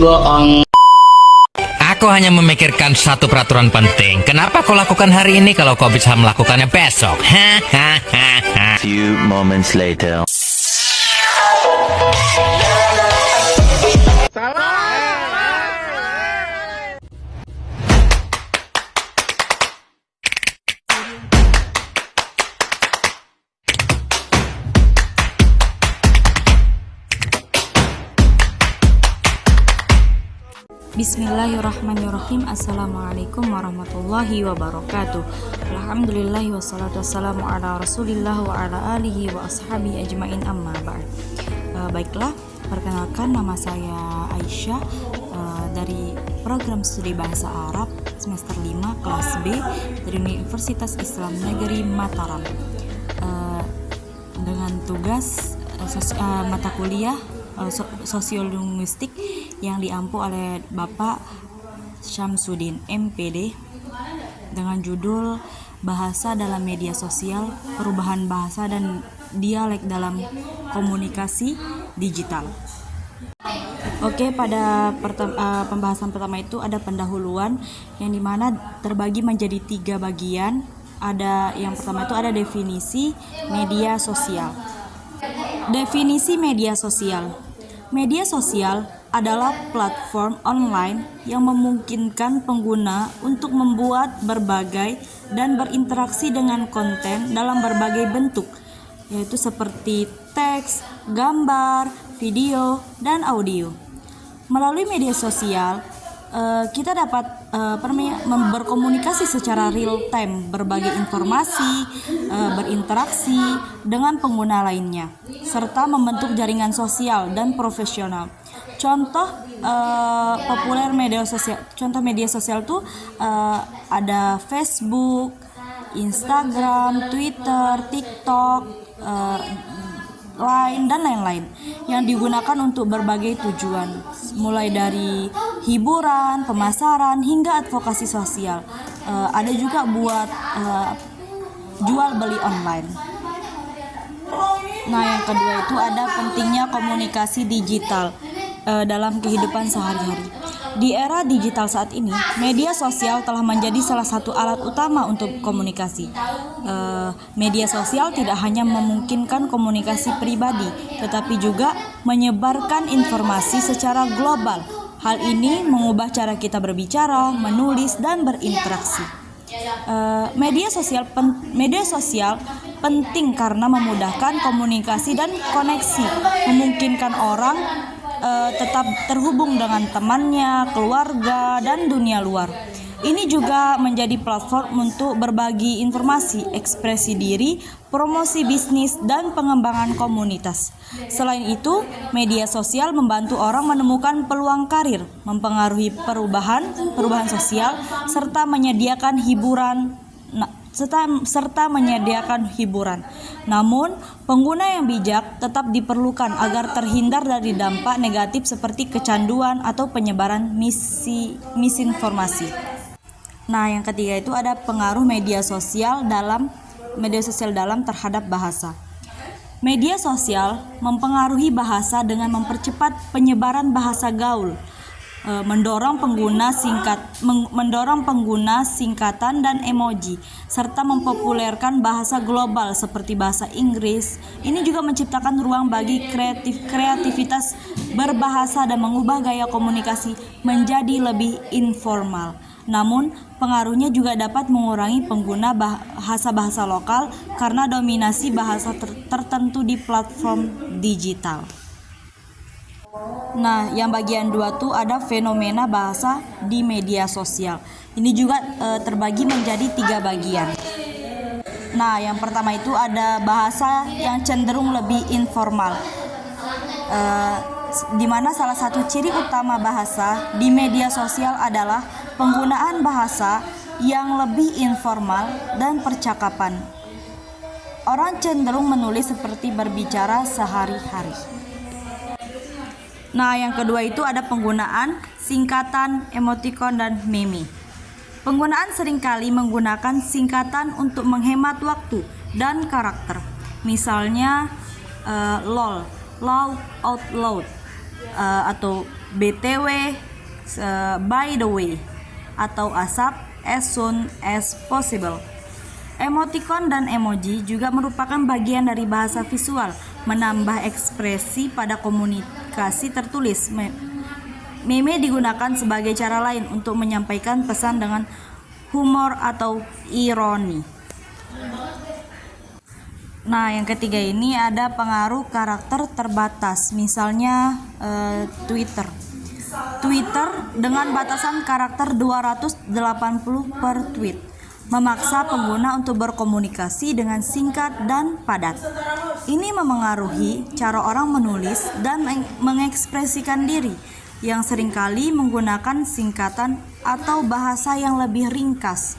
Aku hanya memikirkan satu peraturan penting. Kenapa kau lakukan hari ini kalau kau bisa melakukannya besok? Few moments later. Bismillahirrahmanirrahim. Assalamualaikum warahmatullahi wabarakatuh. Alhamdulillahi wassalatu wassalamu ala rasulillah wa ala alihi wa ashabihi ajmain amma ba'd. Baiklah, perkenalkan nama saya Aisyah dari program studi bahasa Arab semester 5 kelas B dari Universitas Islam Negeri Mataram, dengan tugas mata kuliah sosiolinguistik yang diampu oleh Bapak Syamsuddin MPD dengan judul Bahasa dalam Media Sosial, Perubahan Bahasa dan Dialek dalam Komunikasi Digital. Oke, pada pembahasan pertama itu ada pendahuluan yang dimana terbagi menjadi 3 bagian. Ada yang pertama itu ada definisi media sosial. Definisi media sosial. Media sosial adalah platform online yang memungkinkan pengguna untuk membuat berbagai dan berinteraksi dengan konten dalam berbagai bentuk, yaitu seperti teks, gambar, video, dan audio. Melalui media sosial, kita dapat berkomunikasi secara real time, berbagi informasi, berinteraksi dengan pengguna lainnya, serta membentuk jaringan sosial dan profesional. Contoh populer media sosial, contoh media sosial tuh ada Facebook, Instagram, Twitter, TikTok, Line dan lain-lain yang digunakan untuk berbagai tujuan, mulai dari hiburan, pemasaran hingga advokasi sosial. Ada juga buat jual beli online. Nah, yang kedua itu ada pentingnya komunikasi digital dalam kehidupan sehari-hari. Di era digital saat ini, media sosial telah menjadi salah satu alat utama untuk komunikasi. Media sosial tidak hanya memungkinkan komunikasi pribadi, tetapi juga menyebarkan informasi secara global. Hal ini mengubah cara kita berbicara, menulis, dan berinteraksi. Media sosial penting karena memudahkan komunikasi dan koneksi, memungkinkan orang tetap terhubung dengan temannya, keluarga, dan dunia luar. Ini juga menjadi platform untuk berbagi informasi, ekspresi diri, promosi bisnis, dan pengembangan komunitas. Selain itu, media sosial membantu orang menemukan peluang karir, mempengaruhi perubahan sosial, serta menyediakan hiburan. Namun, pengguna yang bijak tetap diperlukan agar terhindar dari dampak negatif seperti kecanduan atau penyebaran misinformasi. Nah, yang ketiga itu ada pengaruh media sosial dalam terhadap bahasa. Media sosial mempengaruhi bahasa dengan mempercepat penyebaran bahasa gaul, mendorong pengguna singkatan dan emoji, serta mempopulerkan bahasa global seperti bahasa Inggris. Ini juga menciptakan ruang bagi kreativitas berbahasa dan mengubah gaya komunikasi menjadi lebih informal. Namun, pengaruhnya juga dapat mengurangi pengguna bahasa-bahasa lokal karena dominasi bahasa tertentu di platform digital. Nah, yang bagian 2 tuh ada fenomena bahasa di media sosial. Ini juga terbagi menjadi 3 bagian. Nah, yang pertama itu ada bahasa yang cenderung lebih informal, di mana salah satu ciri utama bahasa di media sosial adalah penggunaan bahasa yang lebih informal dan percakapan. Orang cenderung menulis seperti berbicara sehari-hari. Nah, yang kedua itu ada penggunaan singkatan, emoticon, dan meme. Penggunaan seringkali menggunakan singkatan untuk menghemat waktu dan karakter. Misalnya LOL, laugh out loud, atau BTW, by the way, atau ASAP, as soon as possible. Emoticon dan emoji juga merupakan bagian dari bahasa visual, menambah ekspresi pada komunikasi tertulis. Meme digunakan sebagai cara lain untuk menyampaikan pesan dengan humor atau ironi. Nah, yang ketiga ini ada pengaruh karakter terbatas, misalnya Twitter. Twitter dengan batasan karakter 280 per tweet memaksa pengguna untuk berkomunikasi dengan singkat dan padat. Ini memengaruhi cara orang menulis dan mengekspresikan diri, yang seringkali menggunakan singkatan atau bahasa yang lebih ringkas,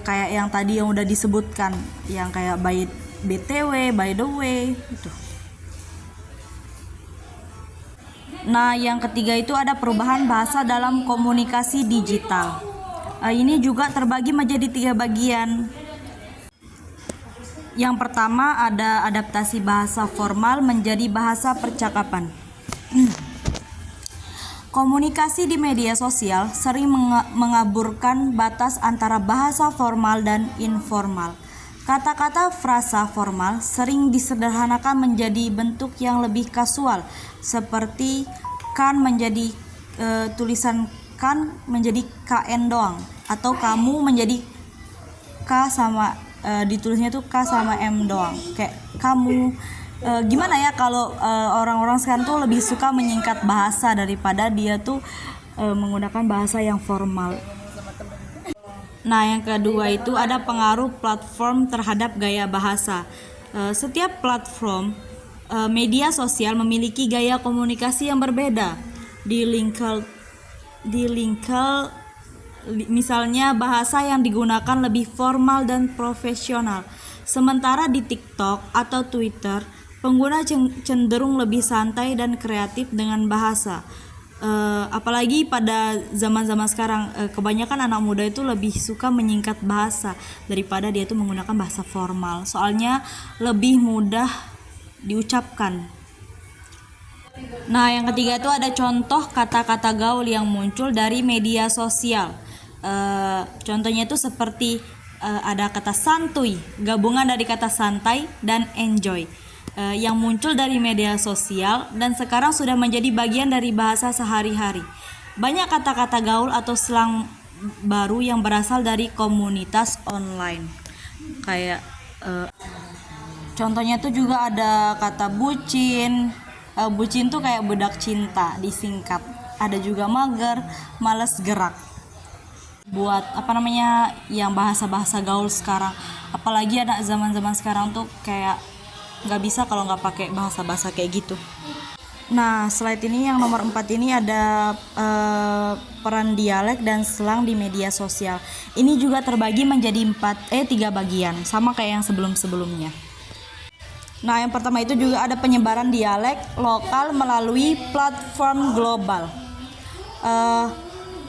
kayak yang tadi yang udah disebutkan, yang kayak BTW, by the way itu. Nah, yang ketiga itu ada perubahan bahasa dalam komunikasi digital. Ini juga terbagi menjadi 3 bagian. Yang pertama ada adaptasi bahasa formal menjadi bahasa percakapan. Komunikasi di media sosial sering mengaburkan batas antara bahasa formal dan informal. Kata-kata frasa formal sering disederhanakan menjadi bentuk yang lebih kasual, seperti kan menjadi tulisan kan menjadi KN doang, atau kamu menjadi K sama ditulisnya tuh K sama M doang, kayak kamu. Gimana ya kalau orang-orang sekarang tuh lebih suka menyingkat bahasa daripada dia tuh menggunakan bahasa yang formal. Nah, yang kedua itu ada pengaruh platform terhadap gaya bahasa. Setiap platform media sosial memiliki gaya komunikasi yang berbeda. Di LinkedIn misalnya bahasa yang digunakan lebih formal dan profesional. Sementara di TikTok atau Twitter, pengguna cenderung lebih santai dan kreatif dengan bahasa. Apalagi pada zaman-zaman sekarang, kebanyakan anak muda itu lebih suka menyingkat bahasa daripada dia itu menggunakan bahasa formal. Soalnya lebih mudah diucapkan. Nah, yang ketiga itu ada contoh kata-kata gaul yang muncul dari media sosial. Contohnya itu seperti ada kata santuy, gabungan dari kata santai dan enjoy, yang muncul dari media sosial dan sekarang sudah menjadi bagian dari bahasa sehari-hari. Banyak kata-kata gaul atau slang baru yang berasal dari komunitas online. Kayak contohnya tuh juga ada kata bucin. Bucin tuh kayak budak cinta disingkat. Ada juga mager, males gerak. Buat yang bahasa-bahasa gaul sekarang. Apalagi anak zaman-zaman sekarang tuh kayak nggak bisa kalau nggak pakai bahasa-bahasa kayak gitu. Nah, slide ini yang nomor 4 ini ada peran dialek dan slang di media sosial. Ini juga terbagi menjadi 3 bagian, sama kayak yang sebelum-sebelumnya. Nah, yang pertama itu juga ada penyebaran dialek lokal melalui platform global.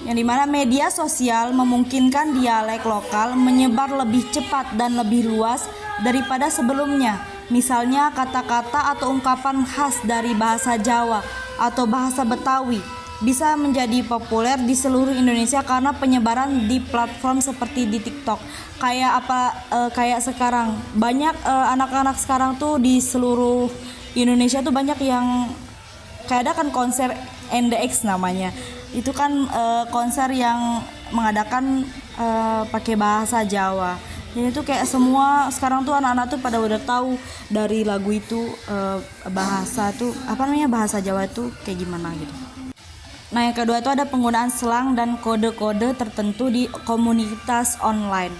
Yang dimana media sosial memungkinkan dialek lokal menyebar lebih cepat dan lebih luas daripada sebelumnya. Misalnya kata-kata atau ungkapan khas dari bahasa Jawa atau bahasa Betawi bisa menjadi populer di seluruh Indonesia karena penyebaran di platform seperti di TikTok. Kayak sekarang banyak anak-anak sekarang tuh di seluruh Indonesia tuh banyak yang kayak ada kan konser NDX namanya. Itu kan konser yang mengadakan pakai bahasa Jawa. Jadi itu kayak semua sekarang tuh anak-anak tuh pada udah tahu dari lagu itu bahasa Jawa itu kayak gimana gitu. Nah, yang kedua itu ada penggunaan slang dan kode-kode tertentu di komunitas online.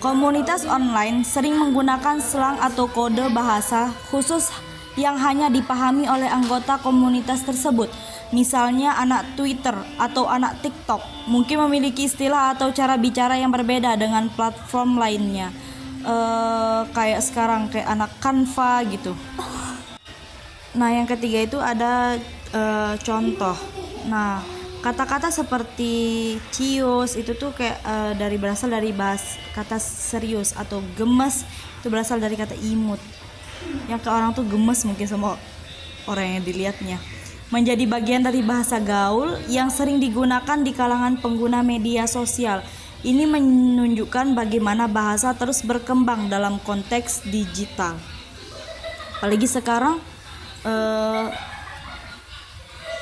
Komunitas online sering menggunakan slang atau kode bahasa khusus yang hanya dipahami oleh anggota komunitas tersebut. Misalnya anak Twitter atau anak TikTok mungkin memiliki istilah atau cara bicara yang berbeda dengan platform lainnya. Kayak sekarang kayak anak Canva gitu. Nah, yang ketiga itu ada contoh. Nah, kata-kata seperti cius itu tuh kayak berasal dari kata serius, atau gemes itu berasal dari kata imut. Yang ke orang tuh gemes mungkin sama orang yang dilihatnya. menjadi bagian dari bahasa gaul yang sering digunakan di kalangan pengguna media sosial. Ini menunjukkan bagaimana bahasa terus berkembang dalam konteks digital. Apalagi sekarang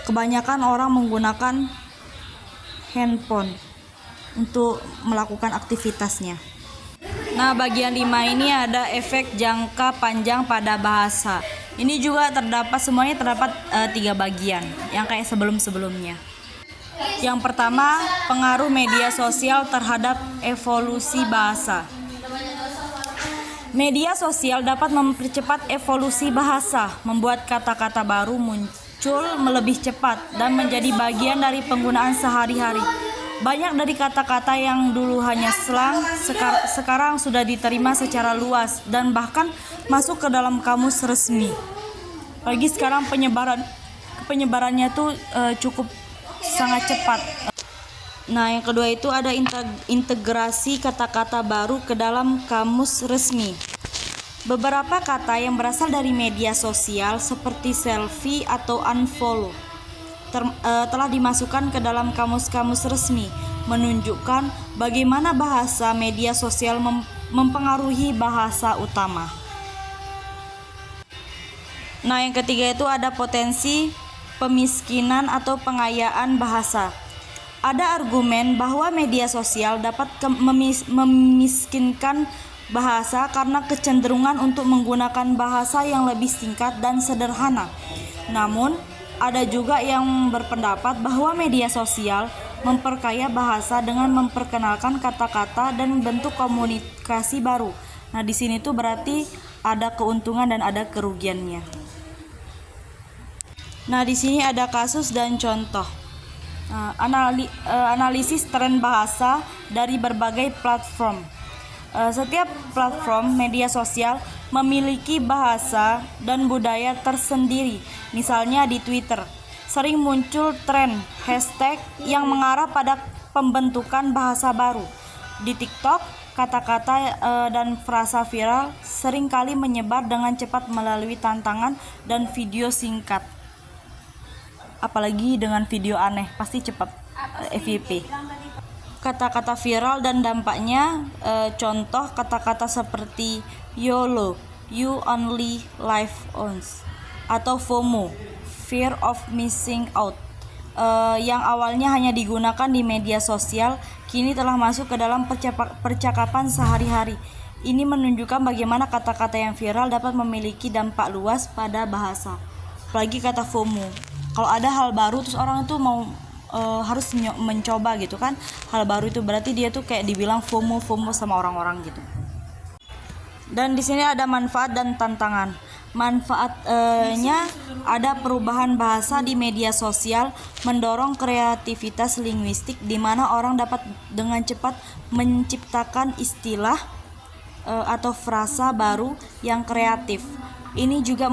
kebanyakan orang menggunakan handphone untuk melakukan aktivitasnya. Nah, bagian 5 ini ada efek jangka panjang pada bahasa. Ini juga semuanya terdapat 3 bagian yang kayak sebelum-sebelumnya. Yang pertama, pengaruh media sosial terhadap evolusi bahasa. Media sosial dapat mempercepat evolusi bahasa, membuat kata-kata baru muncul lebih cepat dan menjadi bagian dari penggunaan sehari-hari. Banyak dari kata-kata yang dulu hanya slang, sekarang sudah diterima secara luas dan bahkan masuk ke dalam kamus resmi. Apalagi sekarang penyebarannya tuh cukup sangat cepat. Nah, yang kedua itu ada integrasi kata-kata baru ke dalam kamus resmi. Beberapa kata yang berasal dari media sosial seperti selfie atau unfollow telah dimasukkan ke dalam kamus-kamus resmi, menunjukkan bagaimana bahasa media sosial mempengaruhi bahasa utama. Nah, yang ketiga itu ada potensi pemiskinan atau pengayaan bahasa. Ada argumen bahwa media sosial dapat memiskinkan bahasa karena kecenderungan untuk menggunakan bahasa yang lebih singkat dan sederhana. Namun, ada juga yang berpendapat bahwa media sosial memperkaya bahasa dengan memperkenalkan kata-kata dan bentuk komunikasi baru. Nah, di sini tuh berarti ada keuntungan dan ada kerugiannya. Nah, di sini ada kasus dan contoh. Analisis tren bahasa dari berbagai platform. Setiap platform media sosial memiliki bahasa dan budaya tersendiri. Misalnya di Twitter, sering muncul tren hashtag yang mengarah pada pembentukan bahasa baru. Di TikTok, kata-kata dan frasa viral sering kali menyebar dengan cepat melalui tantangan dan video singkat. Apalagi dengan video aneh, pasti cepat FYP. Kata-kata viral dan dampaknya, contoh kata-kata seperti YOLO, you only live once, atau FOMO, fear of missing out, yang awalnya hanya digunakan di media sosial, kini telah masuk ke dalam percakapan sehari-hari. Ini menunjukkan bagaimana kata-kata yang viral dapat memiliki dampak luas pada bahasa. Apalagi kata FOMO. Kalau ada hal baru terus orang itu mau harus mencoba gitu kan. Hal baru itu berarti dia tuh kayak dibilang FOMO sama orang-orang gitu. Dan di sini ada manfaat dan tantangan. Manfaatnya ada perubahan bahasa di media sosial, mendorong kreativitas linguistik di mana orang dapat dengan cepat menciptakan istilah atau frasa baru yang kreatif. Ini juga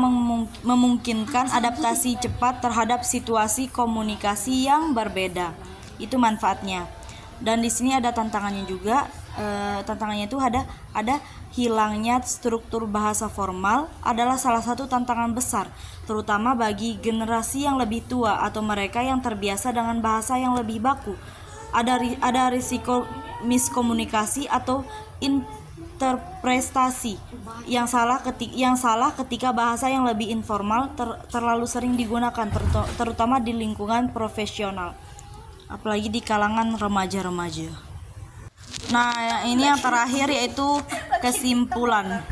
memungkinkan adaptasi cepat terhadap situasi komunikasi yang berbeda. Itu manfaatnya. Dan di sini ada tantangannya juga. Tantangannya itu ada hilangnya struktur bahasa formal adalah salah satu tantangan besar, terutama bagi generasi yang lebih tua atau mereka yang terbiasa dengan bahasa yang lebih baku. Ada risiko miskomunikasi atau interpretasi yang salah ketika bahasa yang lebih informal terlalu sering digunakan, terutama di lingkungan profesional, apalagi di kalangan remaja-remaja. Nah, ini yang terakhir yaitu kesimpulan.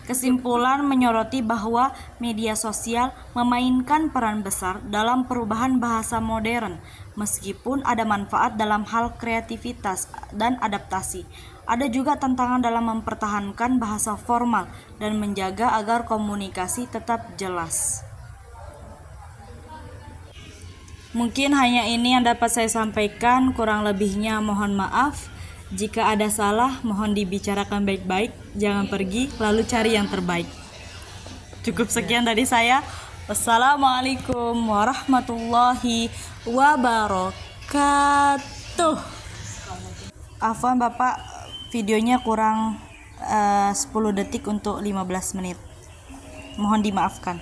Kesimpulan menyoroti bahwa media sosial memainkan peran besar dalam perubahan bahasa modern, meskipun ada manfaat dalam hal kreativitas dan adaptasi. Ada juga tantangan dalam mempertahankan bahasa formal dan menjaga agar komunikasi tetap jelas. Mungkin hanya ini yang dapat saya sampaikan, kurang lebihnya mohon maaf. Jika ada salah, mohon dibicarakan baik-baik, jangan pergi lalu cari yang terbaik. Cukup sekian dari saya. Wassalamualaikum warahmatullahi wabarakatuh. Afwan Bapak, videonya kurang 10 detik untuk 15 menit. Mohon dimaafkan.